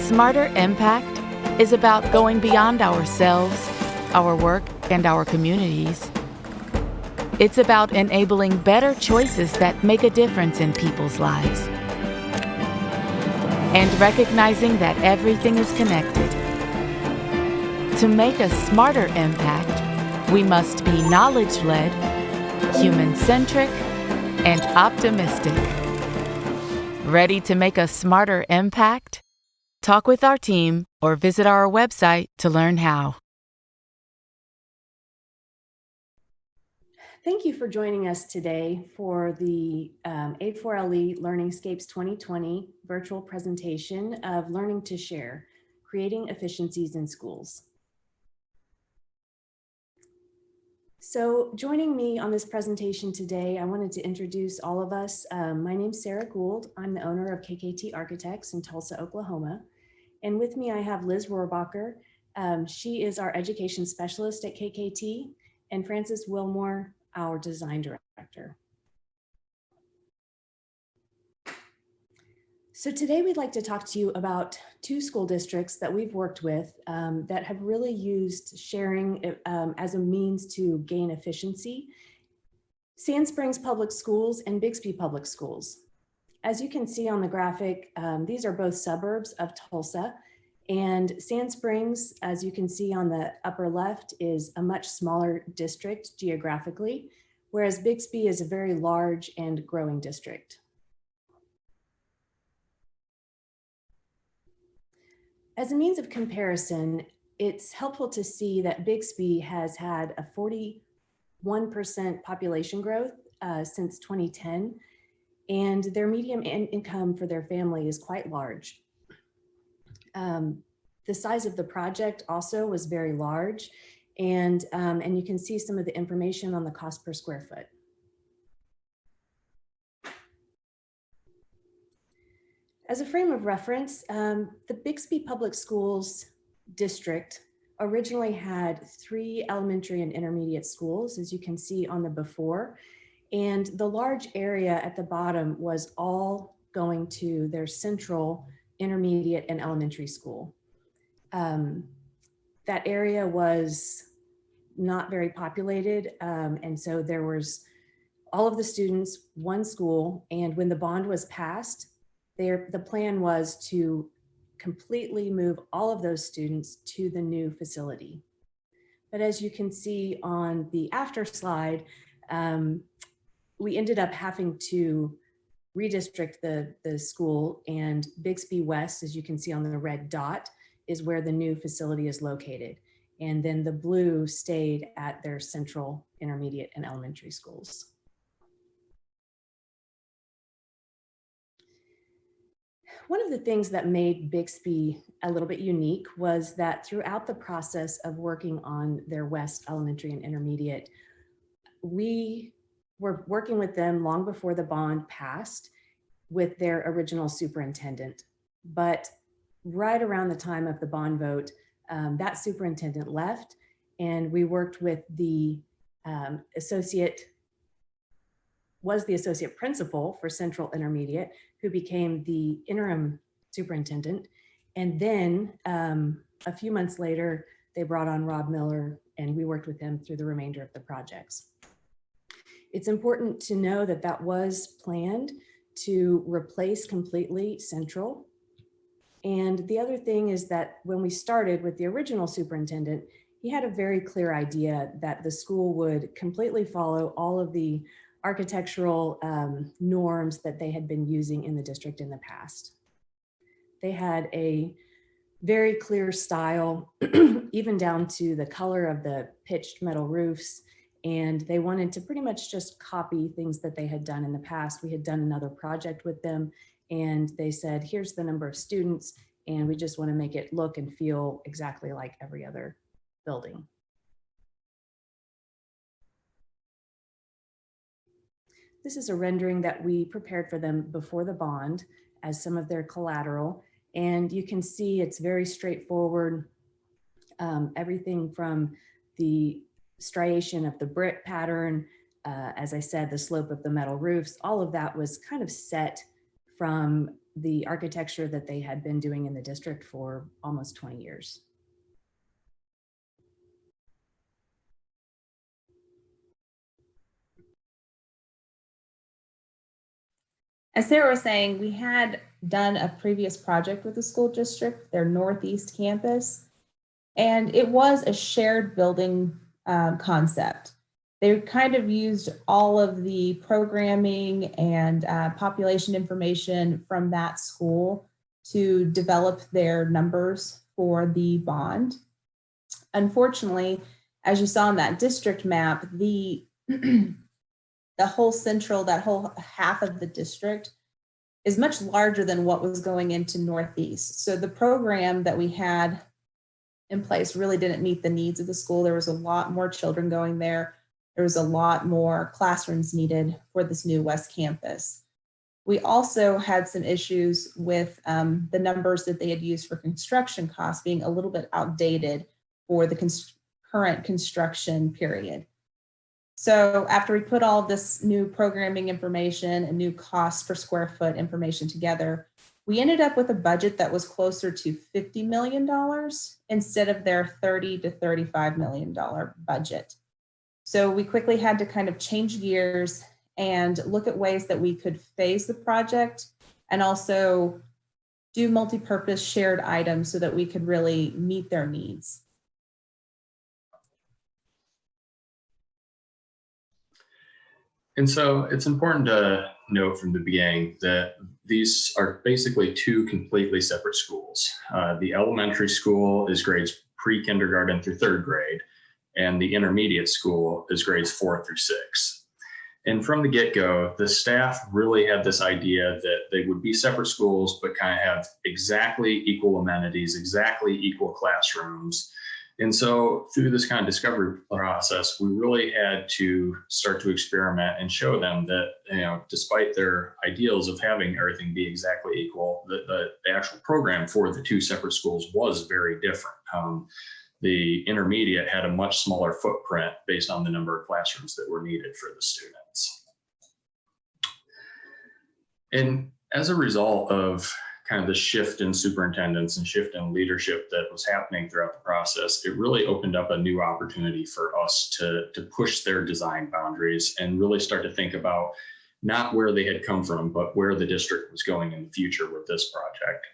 smarter impact is about going beyond ourselves, our work, and our communities. It's about enabling better choices that make a difference in people's lives. And recognizing that everything is connected. To make a smarter impact, we must be knowledge-led, human-centric, and optimistic. Ready to make a smarter impact? Talk with our team or visit our website to learn how. Thank you for joining us today for the A4LE LearningSCAPES 2020 virtual presentation of Learning to Share, Creating Efficiencies in Schools. So joining me on this presentation today, I wanted to introduce all of us. My name's Sarah Gould. I'm the owner of KKT Architects in Tulsa, Oklahoma. And with me, I have Liz Rohrbacher. She is our education specialist at KKT, and Frances Wilmore, our design director. So today we'd like to talk to you about two school districts that we've worked with that have really used sharing as a means to gain efficiency: Sand Springs Public Schools and Bixby Public Schools. As you can see on the graphic, these are both suburbs of Tulsa, and Sand Springs, as you can see on the upper left, is a much smaller district geographically, whereas Bixby is a very large and growing district. As a means of comparison, it's helpful to see that Bixby has had a 41% population growth since 2010, and their median income for their family is quite large. The size of the project also was very large, and you can see some of the information on the cost per square foot. As a frame of reference, the Bixby Public Schools district originally had 3 elementary and intermediate schools, as you can see on the before, and the large area at the bottom was all going to their central intermediate and elementary school. That area was not very populated, and so there was all of the students, one school, and when the bond was passed, the plan was to completely move all of those students to the new facility. But as you can see on the after slide, we ended up having to redistrict the school, and Bixby West, as you can see on the red dot, is where the new facility is located. And then the blue stayed at their central, intermediate, and elementary schools. One of the things that made Bixby a little bit unique was that throughout the process of working on their West Elementary and Intermediate, we were working with them long before the bond passed with their original superintendent. But right around the time of the bond vote, that superintendent left, and we worked with the associate principal for Central Intermediate, who became the interim superintendent. And then a few months later, they brought on Rob Miller, and we worked with him through the remainder of the projects. It's important to know that that was planned to replace completely Central. And the other thing is that when we started with the original superintendent, he had a very clear idea that the school would completely follow all of the architectural norms that they had been using in the district in the past. They had a very clear style, even down to the color of the pitched metal roofs, and they wanted to pretty much just copy things that they had done in the past. We had done another project with them, and they said, here's the number of students, and we just want to make it look and feel exactly like every other building. This is a rendering that we prepared for them before the bond as some of their collateral. And you can see it's very straightforward. Everything from the striation of the brick pattern, as I said, the slope of the metal roofs, all of that was kind of set from the architecture that they had been doing in the district for almost 20 years. As Sarah was saying, we had done a previous project with the school district, their Northeast campus, and it was a shared building concept. They kind of used all of the programming and population information from that school to develop their numbers for the bond. Unfortunately, as you saw in that district map, the whole central, that whole half of the district is much larger than what was going into Northeast. So the program that we had in place really didn't meet the needs of the school. There was a lot more children going there. There was a lot more classrooms needed for this new West Campus. We also had some issues with the numbers that they had used for construction costs being a little bit outdated for the current construction period. So after we put all this new programming information and new cost per square foot information together, we ended up with a budget that was closer to $50 million instead of their $30 to $35 million budget. So we quickly had to kind of change gears and look at ways that we could phase the project and also do multi-purpose shared items so that we could really meet their needs. And so it's important to note from the beginning that these are basically two completely separate schools. The elementary school is grades pre-kindergarten through third grade, and the intermediate school is grades 4 through 6. And from the get-go, the staff really had this idea that they would be separate schools, but kind of have exactly equal amenities, exactly equal classrooms. And so through this kind of discovery process, we really had to start to experiment and show them that, you know, despite their ideals of having everything be exactly equal, the actual program for the two separate schools was very different. The intermediate had a much smaller footprint based on the number of classrooms that were needed for the students. And as a result of kind of the shift in superintendents and shift in leadership that was happening throughout the process, it really opened up a new opportunity for us to push their design boundaries and really start to think about not where they had come from, but where the district was going in the future with this project.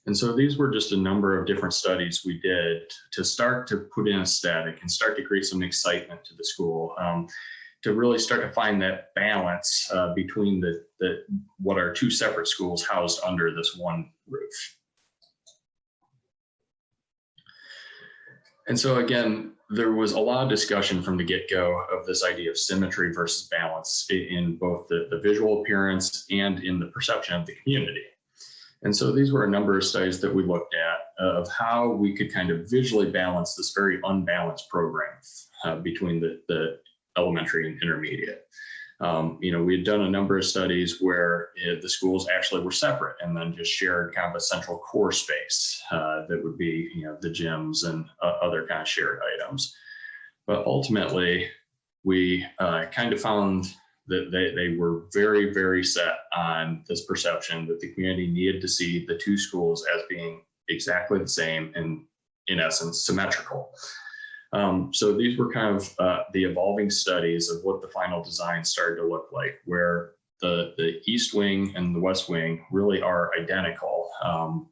And so these were just a number of different studies we did to start to put in a static and start to create some excitement to the school, to really start to find that balance between what are two separate schools housed under this one roof. And so again, there was a lot of discussion from the get-go of this idea of symmetry versus balance in both the visual appearance and in the perception of the community. And so these were a number of studies that we looked at of how we could kind of visually balance this very unbalanced program between the elementary and intermediate. You know, we had done a number of studies where the schools actually were separate and then just shared kind of a central core space that would be, you know, the gyms and other kind of shared items. But ultimately, we kind of found that they were very, very set on this perception that the community needed to see the two schools as being exactly the same and, in essence, symmetrical. So these were kind of the evolving studies of what the final design started to look like, where the East Wing and the West Wing really are identical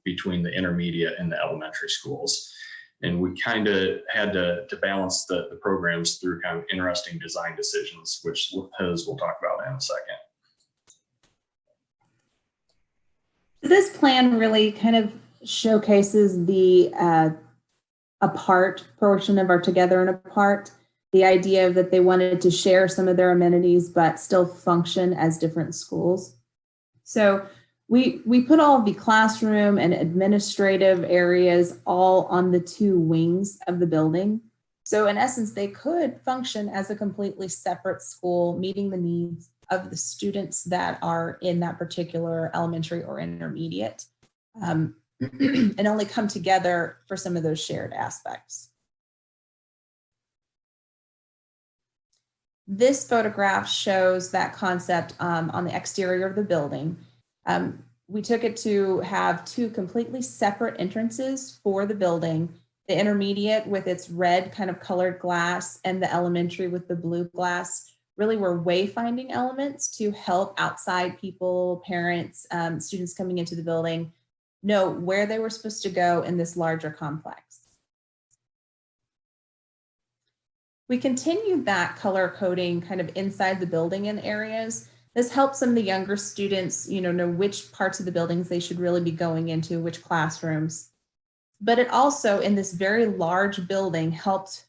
between the intermediate and the elementary schools. And we kind of had to balance the programs through kind of interesting design decisions, which Liz will talk about in a second. This plan really kind of showcases the apart portion of our together and apart, the idea that they wanted to share some of their amenities but still function as different schools. So we put all of the classroom and administrative areas all on the two wings of the building. So in essence, they could function as a completely separate school, meeting the needs of the students that are in that particular elementary or intermediate. And only come together for some of those shared aspects. This photograph shows that concept on the exterior of the building. we took it to have two completely separate entrances for the building, the intermediate with its red kind of colored glass and the elementary with the blue glass. Really were wayfinding elements to help outside people, parents, students coming into the building know where they were supposed to go in this larger complex. We continued that color coding kind of inside the building in areas. This helps some of the younger students, know which parts of the buildings they should really be going into, which classrooms. But it also, in this very large building, helped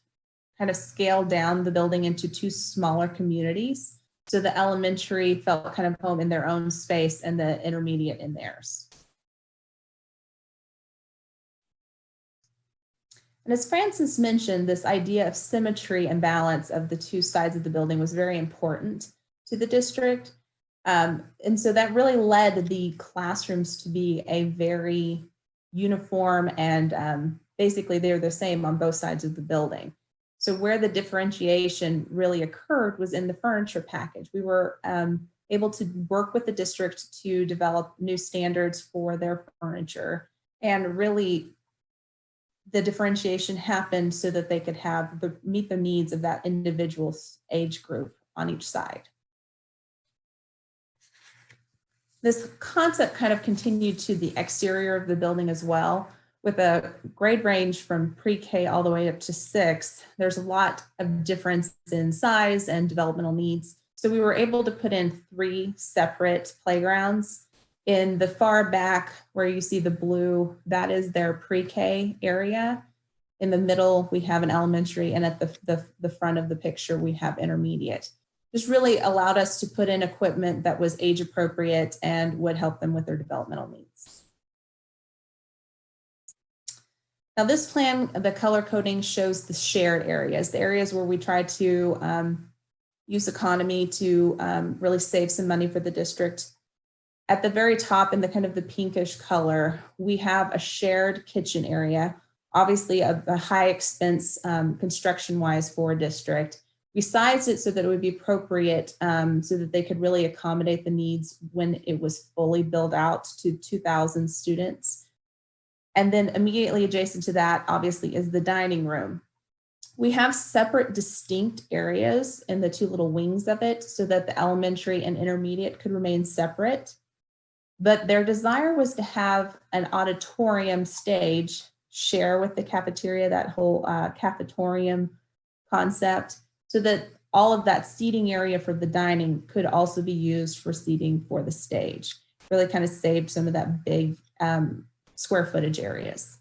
kind of scale down the building into two smaller communities. So the elementary felt kind of home in their own space and the intermediate in theirs. And as Francis mentioned, this idea of symmetry and balance of the two sides of the building was very important to the district. And so that really led the classrooms to be a very uniform and basically they're the same on both sides of the building. So where the differentiation really occurred was in the furniture package. We were able to work with the district to develop new standards for their furniture, and really the differentiation happened so that they could meet the needs of that individual's age group on each side. This concept kind of continued to the exterior of the building as well. With a grade range from pre-K all the way up to 6, there's a lot of difference in size and developmental needs. So we were able to put in 3 separate playgrounds. In the far back where you see the blue, that is their pre-K area. In the middle, we have an elementary, and at the front of the picture, we have intermediate. This really allowed us to put in equipment that was age appropriate and would help them with their developmental needs. Now this plan, the color coding shows the shared areas, the areas where we try to use economy to really save some money for the district. At the very top in the kind of the pinkish color, we have a shared kitchen area, obviously a high expense construction-wise for a district. We sized it so that it would be appropriate so that they could really accommodate the needs when it was fully built out to 2,000 students. And then immediately adjacent to that, obviously, is the dining room. We have separate distinct areas in the 2 little wings of it so that the elementary and intermediate could remain separate. But their desire was to have an auditorium stage share with the cafeteria, that whole cafetorium concept, so that all of that seating area for the dining could also be used for seating for the stage. Really kind of saved some of that big square footage areas.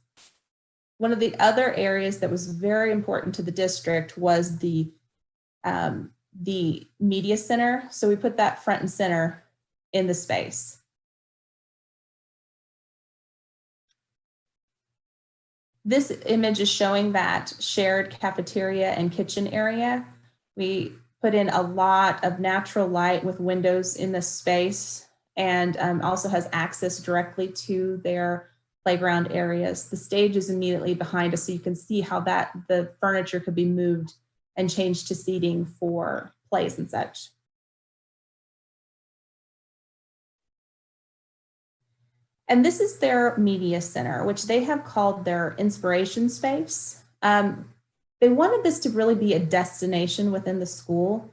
One of the other areas that was very important to the district was the media center. So we put that front and center in the space. This image is showing that shared cafeteria and kitchen area. We put in a lot of natural light with windows in the space, and also has access directly to their playground areas. The stage is immediately behind us, so you can see how the furniture could be moved and changed to seating for plays and such. And this is their media center, which they have called their inspiration space. They wanted this to really be a destination within the school.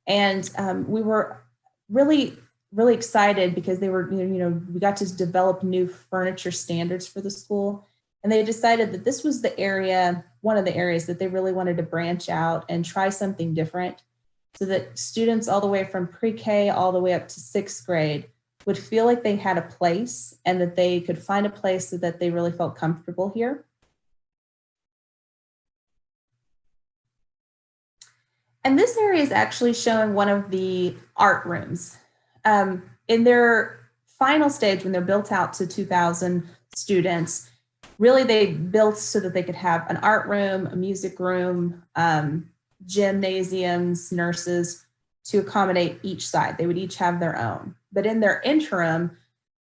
And we were really excited because they were, we got to develop new furniture standards for the school. And they decided that this was the area, one of the areas that they really wanted to branch out and try something different so that students all the way from pre-K all the way up to 6th grade would feel like they had a place and that they could find a place so that they really felt comfortable here. And this area is actually showing one of the art rooms. In their final stage, when they're built out to 2,000 students, really they built so that they could have an art room, a music room, gymnasiums, nurses to accommodate each side. They would each have their own. But in their interim,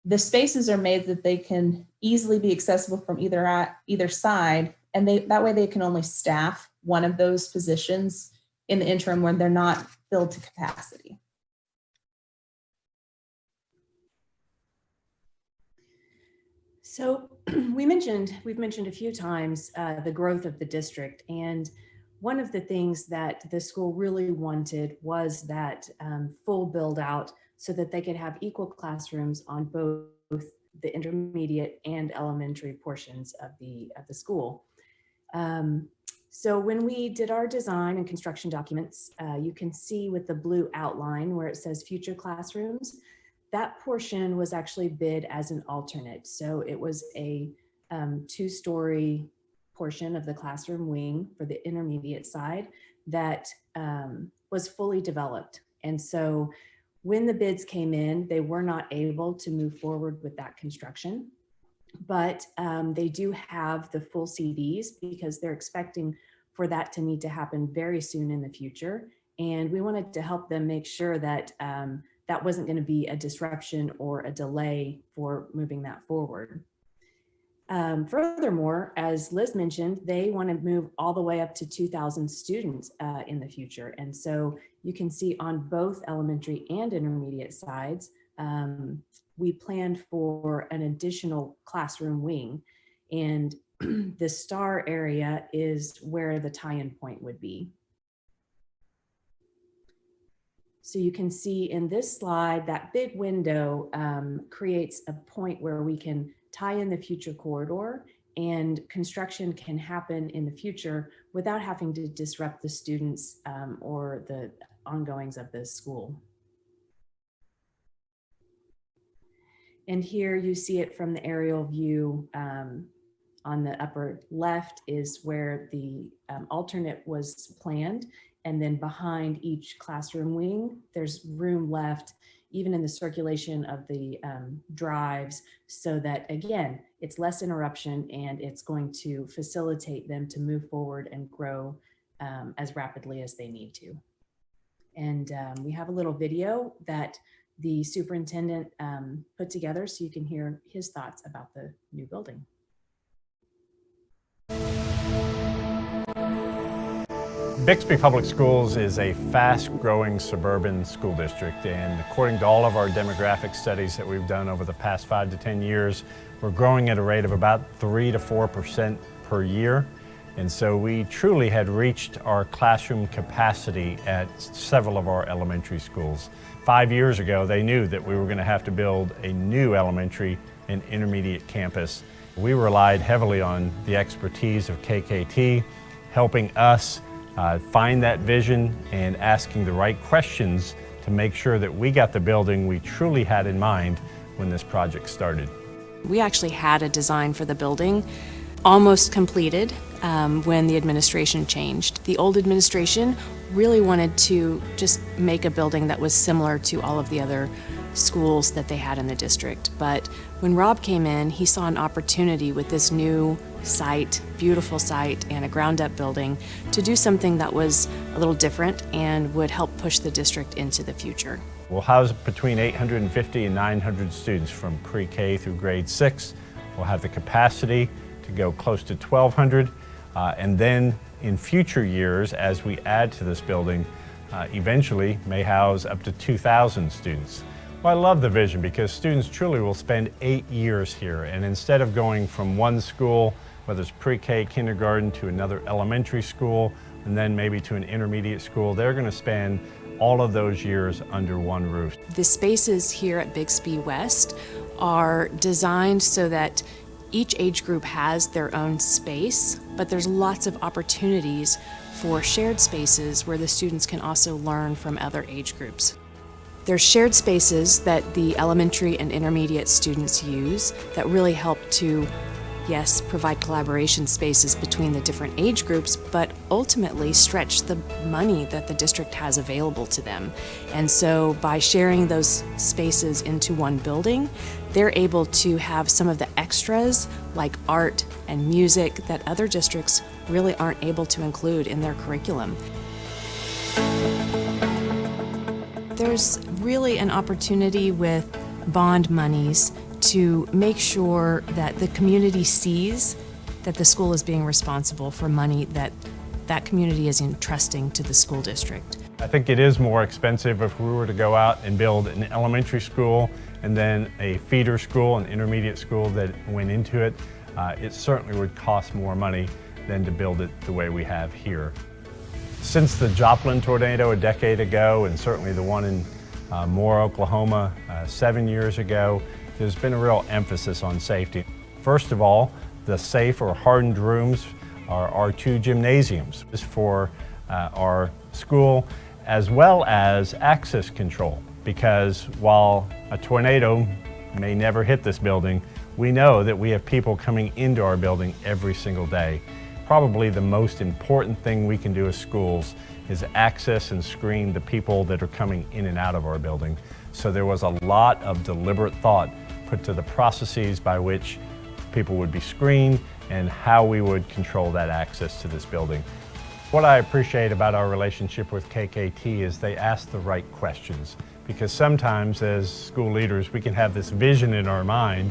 the spaces are made that they can easily be accessible from either side, and that way they can only staff one of those positions in the interim when they're not filled to capacity. So we've mentioned a few times the growth of the district, and one of the things that the school really wanted was that full build out so that they could have equal classrooms on both the intermediate and elementary portions of the school. So when we did our design and construction documents, you can see with the blue outline where it says future classrooms, that portion was actually bid as an alternate. So it was a 2-story portion of the classroom wing for the intermediate side that was fully developed. And so when the bids came in, they were not able to move forward with that construction, but they do have the full CDs because they're expecting for that to need to happen very soon in the future. And we wanted to help them make sure that that wasn't going to be a disruption or a delay for moving that forward. Furthermore, as Liz mentioned, they want to move all the way up to 2,000 students in the future. And so you can see on both elementary and intermediate sides, we planned for an additional classroom wing. And the star area is where the tie-in point would be. So you can see in this slide, that big window creates a point where we can tie in the future corridor and construction can happen in the future without having to disrupt the students or the ongoings of the school. And here you see it from the aerial view. On the upper left is where the alternate was planned. And then behind each classroom wing, there's room left, even in the circulation of the drives, so that, again, it's less interruption and it's going to facilitate them to move forward and grow as rapidly as they need to. And we have a little video that the superintendent put together so you can hear his thoughts about the new building. Bixby Public Schools is a fast-growing suburban school district, and according to all of our demographic studies that we've done over the past 5 to 10 years, we're growing at a rate of about 3 to 4% per year. And so we truly had reached our classroom capacity at several of our elementary schools. 5 years ago, they knew that we were going to have to build a new elementary and intermediate campus. We relied heavily on the expertise of KKT, helping us find that vision and asking the right questions to make sure that we got the building we truly had in mind when this project started. We actually had a design for the building almost completed when the administration changed. The old administration really wanted to just make a building that was similar to all of the other schools that they had in the district. But when Rob came in, he saw an opportunity with this new site, beautiful site, and a ground-up building to do something that was a little different and would help push the district into the future. We'll house between 850 and 900 students from pre-K through grade 6. We'll have the capacity to go close to 1,200, and then in future years, as we add to this building, eventually may house up to 2,000 students. Well, I love the vision because students truly will spend 8 years here, and instead of going from one school, whether it's pre-K, kindergarten, to another elementary school, and then maybe to an intermediate school, they're going to spend all of those years under one roof. The spaces here at Bixby West are designed so that each age group has their own space, but there's lots of opportunities for shared spaces where the students can also learn from other age groups. There's shared spaces that the elementary and intermediate students use that really help to, yes, provide collaboration spaces between the different age groups, but ultimately stretch the money that the district has available to them. And so by sharing those spaces into one building, they're able to have some of the extras like art and music that other districts really aren't able to include in their curriculum. There's really an opportunity with bond monies to make sure that the community sees that the school is being responsible for money that that community is entrusting to the school district. I think it is more expensive if we were to go out and build an elementary school and then a feeder school, an intermediate school that went into it, it certainly would cost more money than to build it the way we have here. Since the Joplin tornado a decade ago, and certainly the one in Moore, Oklahoma 7 years ago, there's been a real emphasis on safety. First of all, the safe or hardened rooms are our 2 gymnasiums for our school, as well as access control, because while a tornado may never hit this building, we know that we have people coming into our building every single day. Probably the most important thing we can do as schools is access and screen the people that are coming in and out of our building. So there was a lot of deliberate thought put to the processes by which people would be screened and how we would control that access to this building. What I appreciate about our relationship with KKT is they ask the right questions, because sometimes as school leaders we can have this vision in our mind,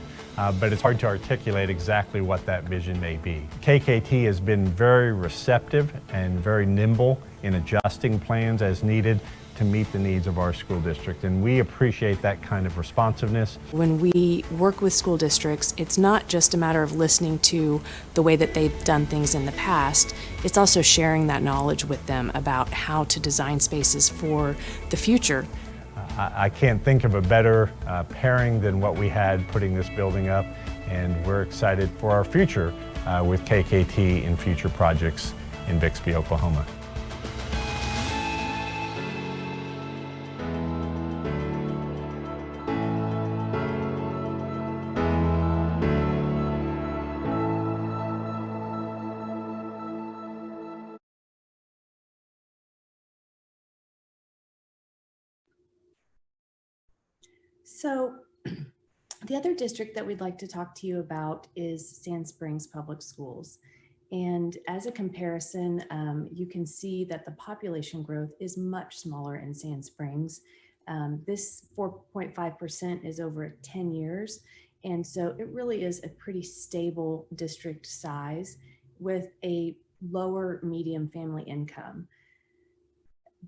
but it's hard to articulate exactly what that vision may be. KKT has been very receptive and very nimble in adjusting plans as needed to meet the needs of our school district, and we appreciate that kind of responsiveness. When we work with school districts, it's not just a matter of listening to the way that they've done things in the past, it's also sharing that knowledge with them about how to design spaces for the future. I can't think of a better pairing than what we had putting this building up, and we're excited for our future with KKT in future projects in Bixby, Oklahoma. So the other district that we'd like to talk to you about is Sand Springs Public Schools. And as a comparison, you can see that the population growth is much smaller in Sand Springs. This 4.5% is over 10 years. And so it really is a pretty stable district size with a lower median family income.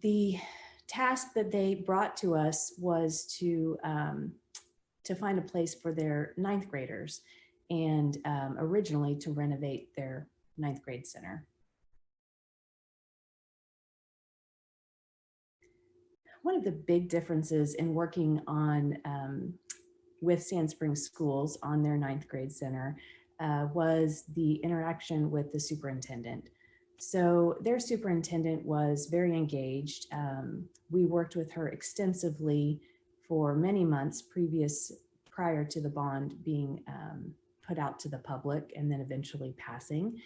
The task that they brought to us was to find a place for their 9th graders, and originally to renovate their 9th grade center. One of the big differences in working on with Sand Springs schools on their 9th grade center was the interaction with the superintendent. So their superintendent was very engaged. We worked with her extensively for many months prior to the bond being put out to the public and then eventually passing.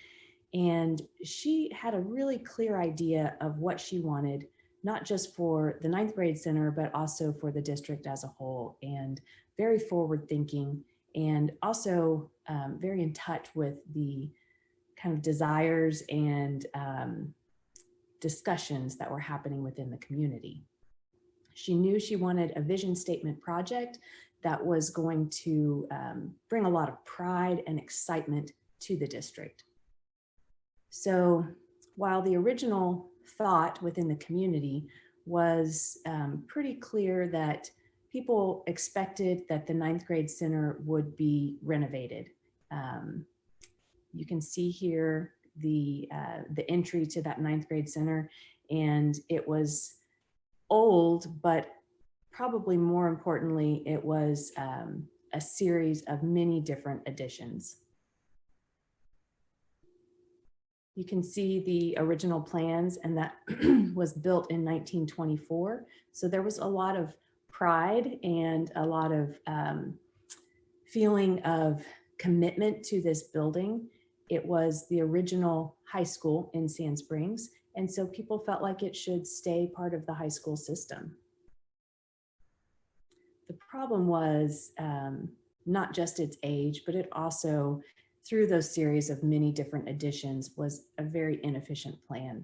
And she had a really clear idea of what she wanted, not just for the 9th grade center, but also for the district as a whole, and very forward thinking, and also very in touch with the kind of desires and discussions that were happening within the community. She knew she wanted a vision statement project that was going to bring a lot of pride and excitement to the district. So while the original thought within the community was pretty clear that people expected that the 9th grade center would be renovated. You can see here the entry to that 9th grade center, and it was old, but probably more importantly, it was a series of many different additions. You can see the original plans, and that was built in 1924. So there was a lot of pride and a lot of feeling of commitment to this building. It was the original high school in Sand Springs, and so people felt like it should stay part of the high school system. The problem was not just its age, but it also, through those series of many different additions, was a very inefficient plan.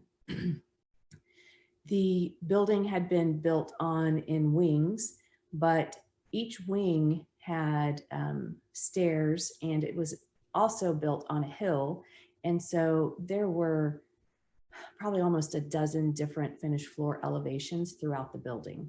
The building had been built in wings, but each wing had stairs, and it was also built on a hill. And so there were probably almost a dozen different finished floor elevations throughout the building.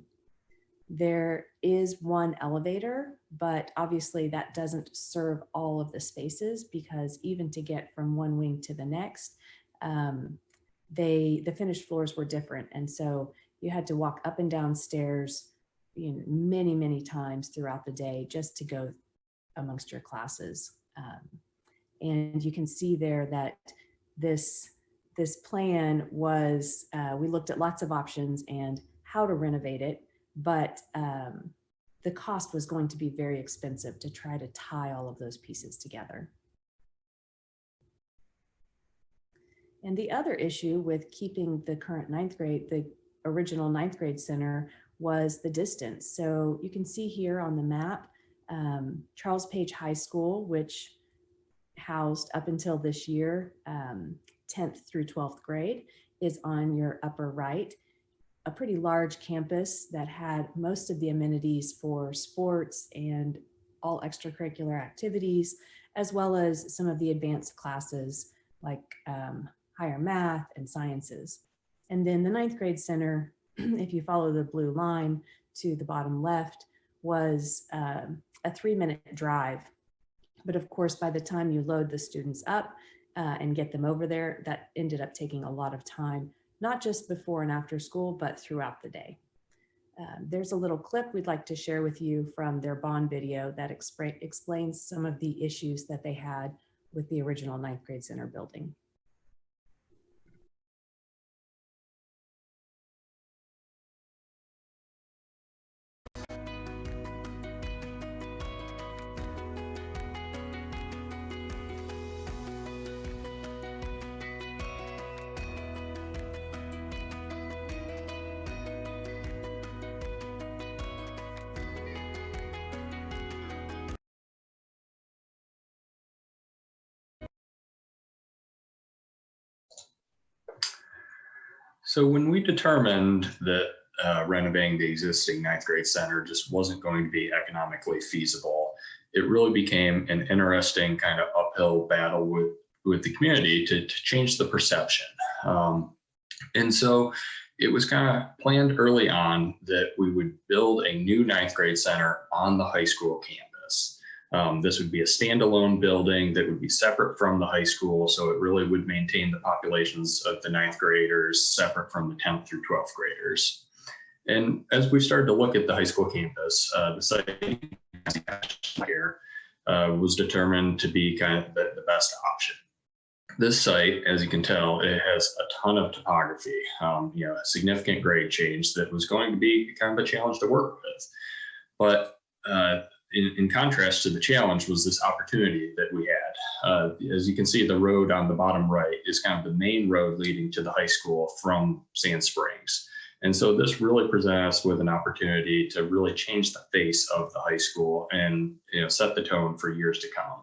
There is one elevator, but obviously that doesn't serve all of the spaces, because even to get from one wing to the next, the finished floors were different. And so you had to walk up and down stairs, many, many times throughout the day just to go amongst your classes. And you can see there that this plan was, we looked at lots of options and how to renovate it, but the cost was going to be very expensive to try to tie all of those pieces together. And the other issue with keeping the current the original ninth grade center, was the distance. So you can see here on the map, Charles Page High School, which housed up until this year, 10th through 12th grade, is on your upper right. A pretty large campus that had most of the amenities for sports and all extracurricular activities, as well as some of the advanced classes like higher math and sciences. And then the ninth grade center, if you follow the blue line to the bottom left, was a 3-minute drive. But of course, by the time you load the students up and get them over there, that ended up taking a lot of time, not just before and after school, but throughout the day. There's a little clip we'd like to share with you from their bond video that explains some of the issues that they had with the original ninth grade center building. So when we determined that renovating the existing ninth grade center just wasn't going to be economically feasible, it really became an interesting kind of uphill battle with the community to change the perception. And so it was kind of planned early on that we would build a new ninth grade center on the high school campus. This would be a standalone building that would be separate from the high school, so it really would maintain the populations of the ninth graders separate from the 10th through 12th graders. And as we started to look at the high school campus, the site here was determined to be kind of the best option. This site, as you can tell, it has a ton of topography, a significant grade change that was going to be kind of a challenge to work with. But in contrast to the challenge was this opportunity that we had. As you can see, the road on the bottom right is kind of the main road leading to the high school from Sand Springs. And so this really presented us with an opportunity to really change the face of the high school and set the tone for years to come.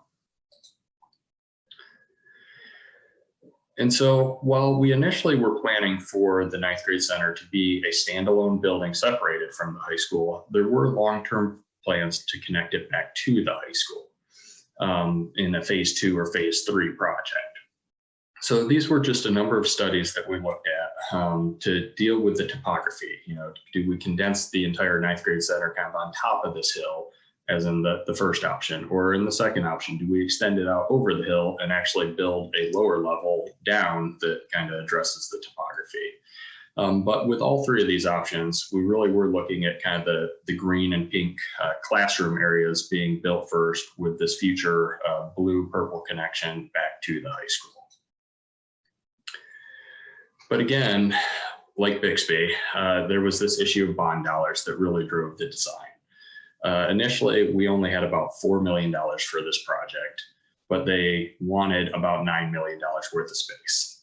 And so while we initially were planning for the ninth grade center to be a standalone building separated from the high school, there were long-term plans to connect it back to the high school in a phase 2 or phase 3 project. So these were just a number of studies that we looked at to deal with the topography. Do we condense the entire ninth grade center kind of on top of this hill, as in the first option, or in the second option, do we extend it out over the hill and actually build a lower level down that kind of addresses the topography? But with all three of these options, we really were looking at kind of the green and pink classroom areas being built first, with this future blue-purple connection back to the high school. But again, like Bixby, there was this issue of bond dollars that really drove the design. Initially, we only had about $4 million for this project, but they wanted about $9 million worth of space.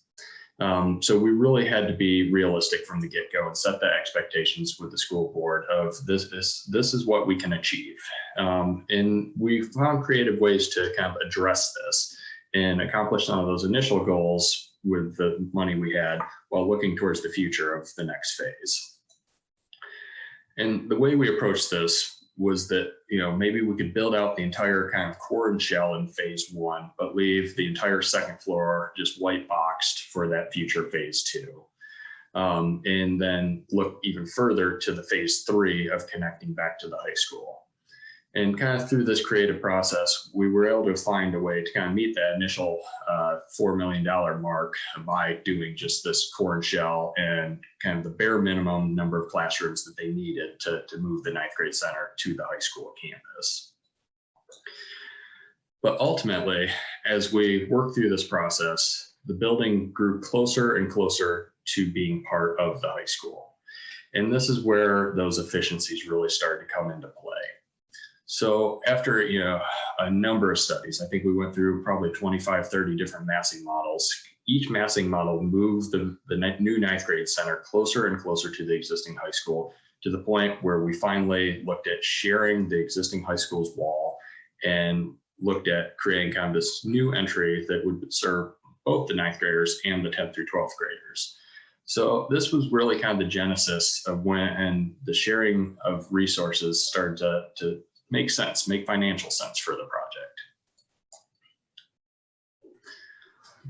So we really had to be realistic from the get-go and set the expectations with the school board of this is what we can achieve. And we found creative ways to kind of address this and accomplish some of those initial goals with the money we had, while looking towards the future of the next phase. And the way we approached this was that, maybe we could build out the entire kind of core and shell in phase 1, but leave the entire second floor just white boxed for that future phase 2. and then look even further to the phase 3 of connecting back to the high school. And kind of through this creative process, we were able to find a way to kind of meet that initial $4 million mark by doing just this core and shell and kind of the bare minimum number of classrooms that they needed to move the 9th grade center to the high school campus. But ultimately, as we worked through this process, the building grew closer and closer to being part of the high school. And this is where those efficiencies really started to come into play. So after a number of studies, I think we went through probably 25, 30 different massing models. Each massing model moved the new 9th grade center closer and closer to the existing high school, to the point where we finally looked at sharing the existing high school's wall and looked at creating kind of this new entry that would serve both the 9th graders and the 10th through 12th graders. So this was really kind of the genesis of when the sharing of resources started to make sense, make financial sense for the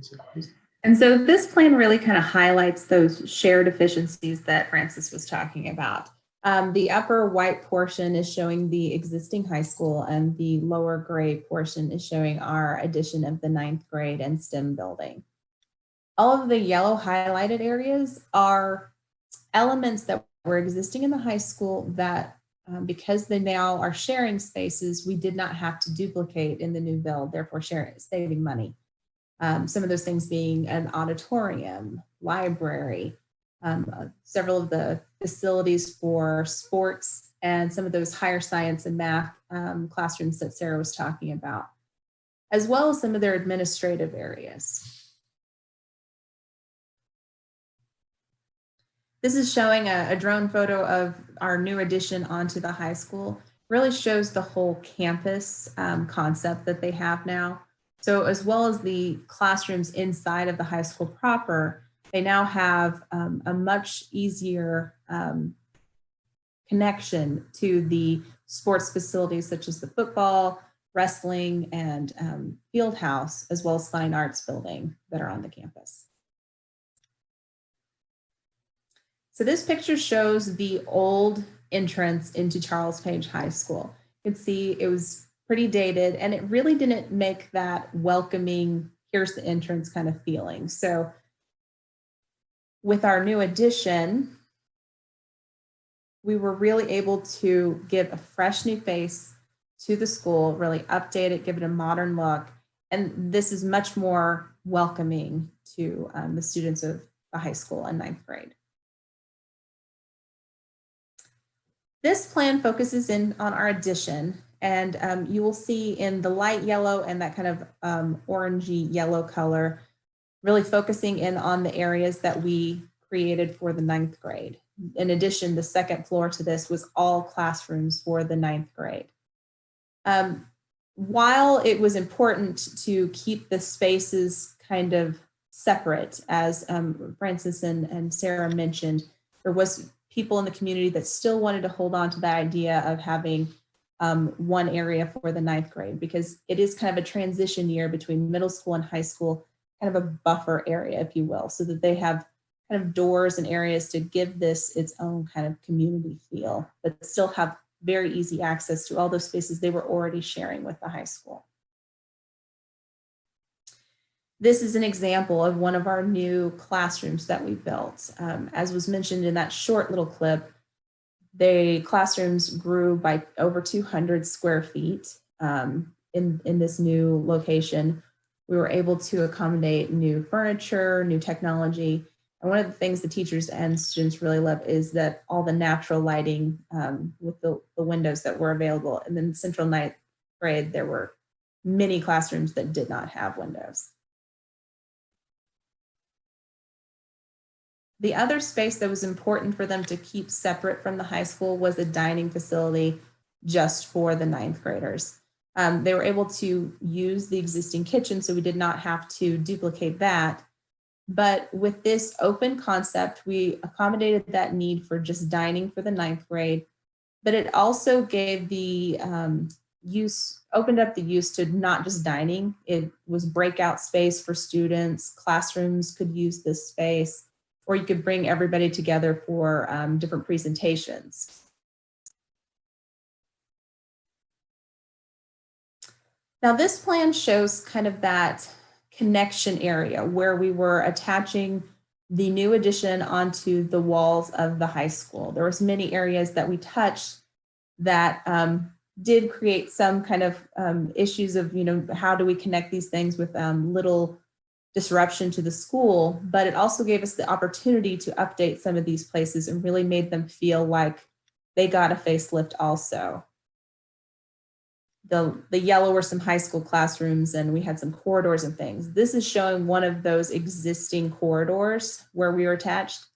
project. And so this plan really kind of highlights those shared efficiencies that Francis was talking about. The upper white portion is showing the existing high school, and the lower gray portion is showing our addition of the 9th grade and STEM building. All of the yellow highlighted areas are elements that were existing in the high school that because they now are sharing spaces, we did not have to duplicate in the new build, therefore saving money. Some of those things being an auditorium, library, several of the facilities for sports, and some of those higher science and math classrooms that Sarah was talking about, as well as some of their administrative areas. This is showing a drone photo of our new addition onto the high school. Really shows the whole campus concept that they have now. So as well as the classrooms inside of the high school proper, they now have a much easier connection to the sports facilities such as the football, wrestling, and field house, as well as fine arts building that are on the campus. So this picture shows the old entrance into Charles Page High School. You can see it was pretty dated, and it really didn't make that welcoming, here's the entrance kind of feeling. So with our new addition, we were really able to give a fresh new face to the school, really update it, give it a modern look. And this is much more welcoming to the students of the high school and 9th grade. This plan focuses in on our addition, and you will see in the light yellow and that kind of orangey yellow color, really focusing in on the areas that we created for the 9th grade. In addition, the second floor to this was all classrooms for the 9th grade. While it was important to keep the spaces kind of separate, as Francis and Sarah mentioned, there was people in the community that still wanted to hold on to the idea of having one area for the 9th grade, because it is kind of a transition year between middle school and high school, kind of a buffer area, if you will, so that they have kind of doors and areas to give this its own kind of community feel, but still have very easy access to all those spaces they were already sharing with the high school. This is an example of one of our new classrooms that we built. As was mentioned in that short little clip, the classrooms grew by over 200 square feet in this new location. We were able to accommodate new furniture, new technology. And one of the things the teachers and students really love is that all the natural lighting with the windows that were available. And then Central 9th grade, there were many classrooms that did not have windows. The other space that was important for them to keep separate from the high school was a dining facility just for the 9th graders. They were able to use the existing kitchen, so we did not have to duplicate that. But with this open concept, we accommodated that need for just dining for the 9th grade, but it also gave the opened up the use to not just dining. It was breakout space for students. Classrooms could use this space. or you could bring everybody together for different presentations. Now this plan shows kind of that connection area where we were attaching the new addition onto the walls of the high school. There was many areas that we touched that did create some kind of issues of, how do we connect these things with little disruption to the school, but it also gave us the opportunity to update some of these places and really made them feel like they got a facelift also. The yellow were some high school classrooms, and we had some corridors and things. This is showing one of those existing corridors where we were attached.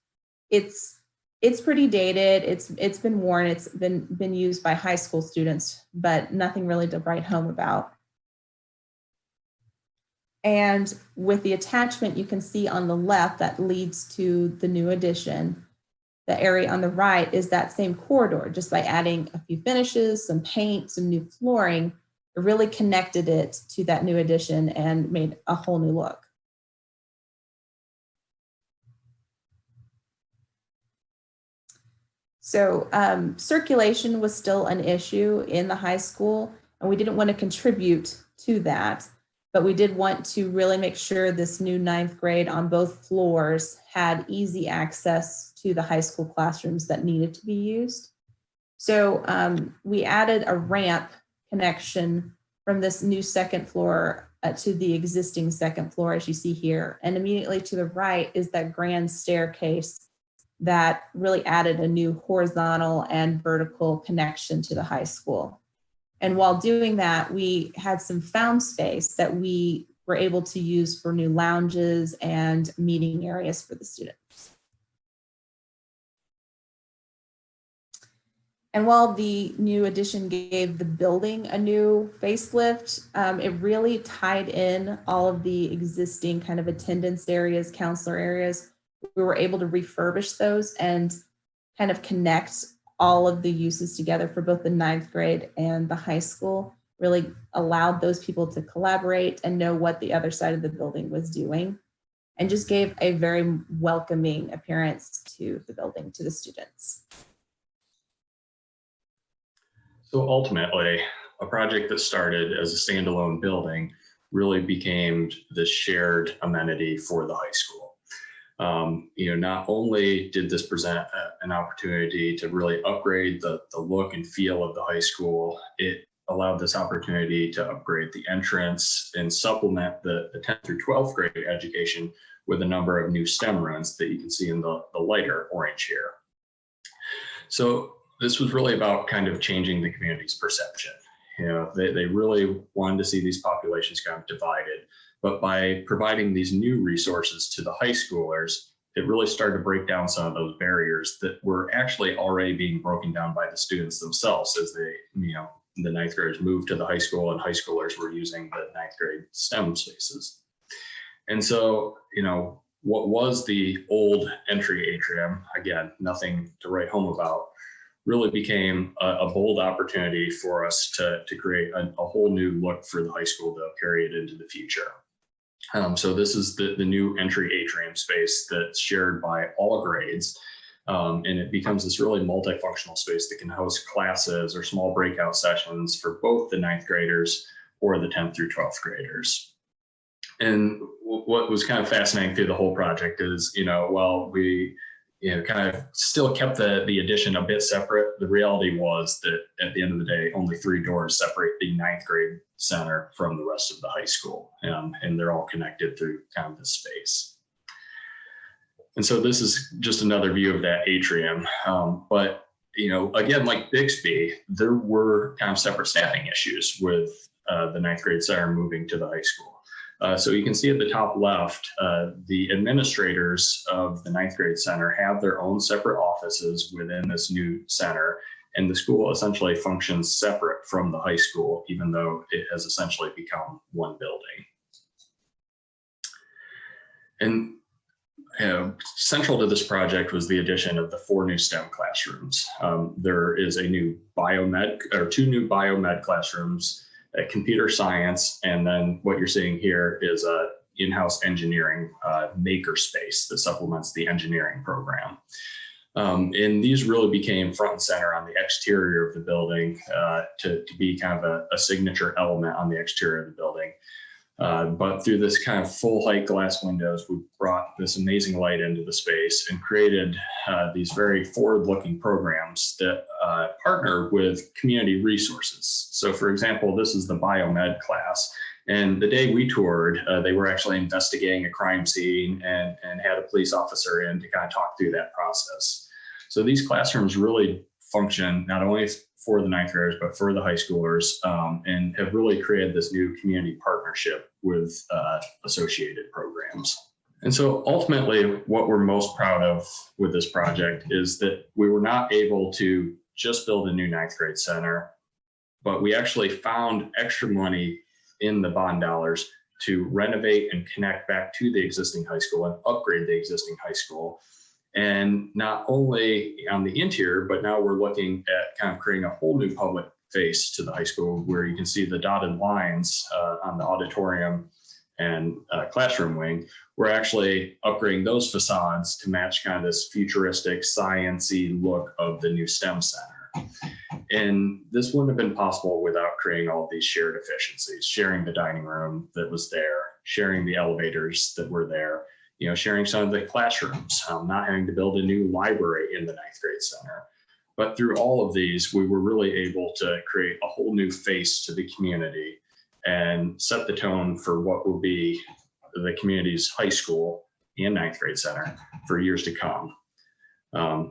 It's pretty dated. It's been worn. It's been used by high school students, but nothing really to write home about. And with the attachment, you can see on the left that leads to the new addition. The area on the right is that same corridor. Just by adding a few finishes, some paint, some new flooring, it really connected it to that new addition and made a whole new look. So circulation was still an issue in the high school, and we didn't want to contribute to that. But we did want to really make sure this new 9th grade on both floors had easy access to the high school classrooms that needed to be used. So we added a ramp connection from this new 2nd floor to the existing 2nd floor, as you see here. And immediately to the right is that grand staircase that really added a new horizontal and vertical connection to the high school. And while doing that, we had some found space that we were able to use for new lounges and meeting areas for the students. And while the new addition gave the building a new facelift, it really tied in all of the existing kind of attendance areas, counselor areas. We were able to refurbish those and kind of connect all of the uses together for both the 9th grade and the high school. Really allowed those people to collaborate and know what the other side of the building was doing, and just gave a very welcoming appearance to the building, to the students. So ultimately, a project that started as a standalone building really became the shared amenity for the high school. Not only did this present an opportunity to really upgrade the look and feel of the high school, it allowed this opportunity to upgrade the entrance and supplement the 10th through 12th grade education with a number of new STEM rooms that you can see in the lighter orange here. So this was really about kind of changing the community's perception. They really wanted to see these populations kind of divided. But by providing these new resources to the high schoolers, it really started to break down some of those barriers that were actually already being broken down by the students themselves as they, the 9th graders moved to the high school and high schoolers were using the 9th grade STEM spaces. And so, what was the old entry atrium, again, nothing to write home about, really became a bold opportunity for us to create a whole new look for the high school to carry it into the future. So this is the new entry atrium space that's shared by all grades. And it becomes this really multifunctional space that can host classes or small breakout sessions for both the 9th graders or the 10th through 12th graders. And what was kind of fascinating through the whole project is, while we kind of still kept the addition a bit separate, the reality was that at the end of the day, only 3 doors separate the 9th grade center from the rest of the high school. And they're all connected through kind of this space. And so this is just another view of that atrium. But, again, like Bixby, there were kind of separate staffing issues with the 9th grade center moving to the high school. So you can see at the top left, the administrators of the 9th grade center have their own separate offices within this new center, and the school essentially functions separate from the high school, even though it has essentially become one building. And central to this project was the addition of the 4 new STEM classrooms. There is a new biomed, or 2 new biomed classrooms, computer science, and then what you're seeing here is in-house engineering makerspace that supplements the engineering program. And these really became front and center on the exterior of the building to be kind of a signature element on the exterior of the building. But through this kind of full height glass windows, we brought this amazing light into the space and created these very forward-looking programs that partner with community resources. So for example, this is the biomed class. And the day we toured, they were actually investigating a crime scene and had a police officer in to kind of talk through that process. So these classrooms really function not only for the ninth graders, but for the high schoolers, and have really created this new community partnership with associated programs. And so ultimately, what we're most proud of with this project is that we were not able to just build a new ninth grade center, but we actually found extra money in the bond dollars to renovate and connect back to the existing high school and upgrade the existing high school. And not only on the interior, but now we're looking at kind of creating a whole new public face to the high school, where you can see the dotted lines on the auditorium and classroom wing. We're actually upgrading those facades to match kind of this futuristic, science-y look of the new STEM center. And this wouldn't have been possible without creating all of these shared efficiencies, sharing the dining room that was there, sharing the elevators that were there, sharing some of the classrooms, not having to build a new library in the ninth grade center. But through all of these, we were really able to create a whole new face to the community and set the tone for what will be the community's high school and ninth grade center for years to come.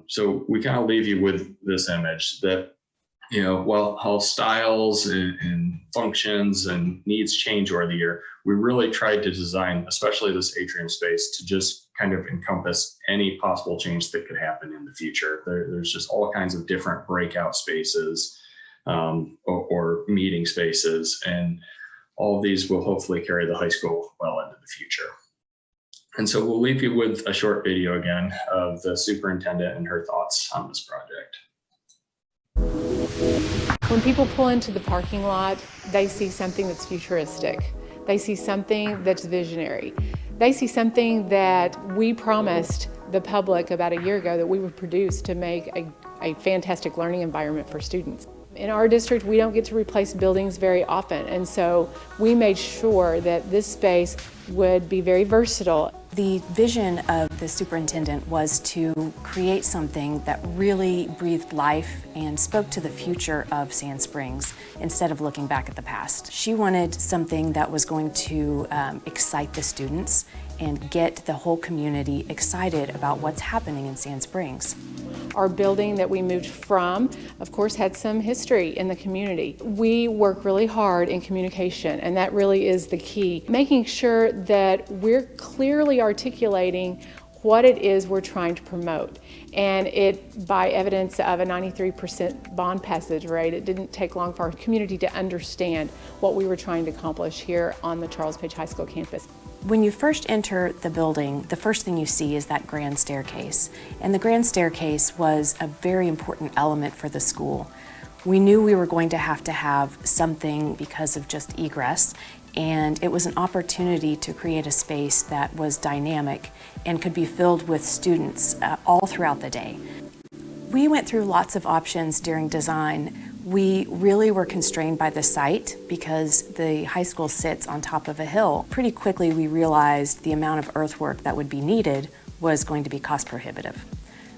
So we kind of leave you with this image that, while how styles and functions and needs change over the year, we really tried to design, especially this atrium space, to just kind of encompass any possible change that could happen in the future. There's just all kinds of different breakout spaces or meeting spaces, and all of these will hopefully carry the high school well into the future. And so we'll leave you with a short video again of the superintendent and her thoughts on this project. When people pull into the parking lot, they see something that's futuristic. They see something that's visionary. They see something that we promised the public about a year ago that we would produce to make a fantastic learning environment for students. In our district, we don't get to replace buildings very often, and so we made sure that this space would be very versatile. The vision of the superintendent was to create something that really breathed life and spoke to the future of Sand Springs instead of looking back at the past. She wanted something that was going to excite the students and get the whole community excited about what's happening in Sand Springs. Our building that we moved from, of course, had some history in the community. We work really hard in communication, and that really is the key. Making sure that we're clearly articulating what it is we're trying to promote. And it, by evidence of a 93% bond passage rate, it didn't take long for our community to understand what we were trying to accomplish here on the Charles Page High School campus. When you first enter the building, the first thing you see is that grand staircase. And the grand staircase was a very important element for the school. We knew we were going to have something because of just egress, and it was an opportunity to create a space that was dynamic and could be filled with students all throughout the day. We went through lots of options during design. We really were constrained by the site because the high school sits on top of a hill. Pretty quickly we realized the amount of earthwork that would be needed was going to be cost prohibitive.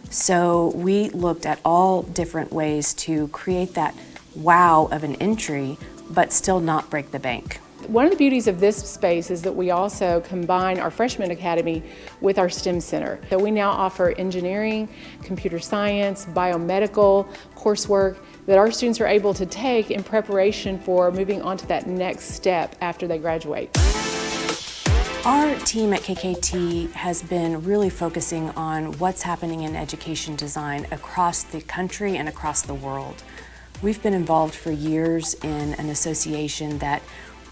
So we looked at all different ways to create that wow of an entry, but still not break the bank. One of the beauties of this space is that we also combine our freshman academy with our STEM center. So we now offer engineering, computer science, biomedical coursework that our students are able to take in preparation for moving on to that next step after they graduate. Our team at KKT has been really focusing on what's happening in education design across the country and across the world. We've been involved for years in an association that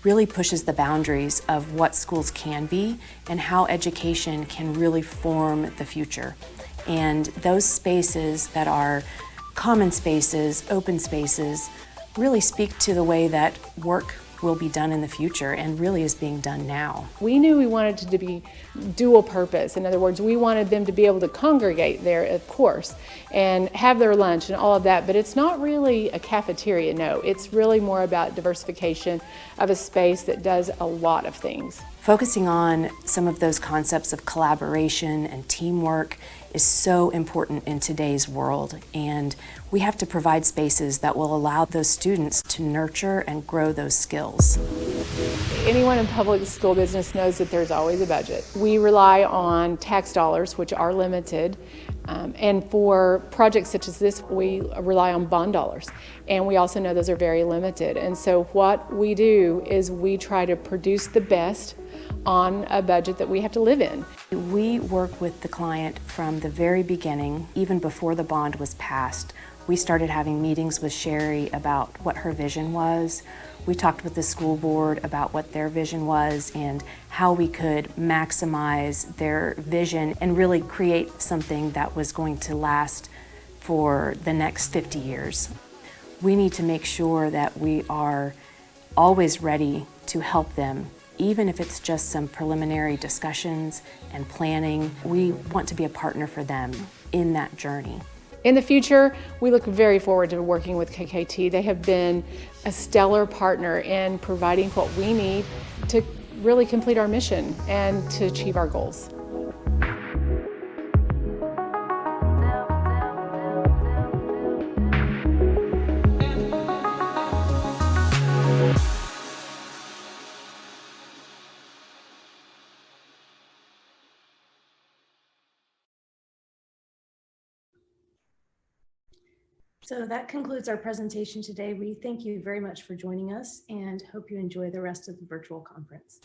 really pushes the boundaries of what schools can be and how education can really form the future. And those spaces that are common spaces, open spaces, really speak to the way that work will be done in the future and really is being done now. We knew we wanted it to be dual purpose. In other words, we wanted them to be able to congregate there, of course, and have their lunch and all of that, but it's not really a cafeteria, no. It's really more about diversification of a space that does a lot of things. Focusing on some of those concepts of collaboration and teamwork is so important in today's world, and we have to provide spaces that will allow those students to nurture and grow those skills. Anyone in public school business knows that there's always a budget. We rely on tax dollars, which are limited, and for projects such as this, we rely on bond dollars. And we also know those are very limited. And so what we do is we try to produce the best on a budget that we have to live in. We work with the client from the very beginning, even before the bond was passed. We started having meetings with Sherry about what her vision was. We talked with the school board about what their vision was and how we could maximize their vision and really create something that was going to last for the next 50 years. We need to make sure that we are always ready to help them, even if it's just some preliminary discussions and planning. We want to be a partner for them in that journey. In the future, we look very forward to working with KKT. They have been a stellar partner in providing what we need to really complete our mission and to achieve our goals. So that concludes our presentation today. We thank you very much for joining us and hope you enjoy the rest of the virtual conference.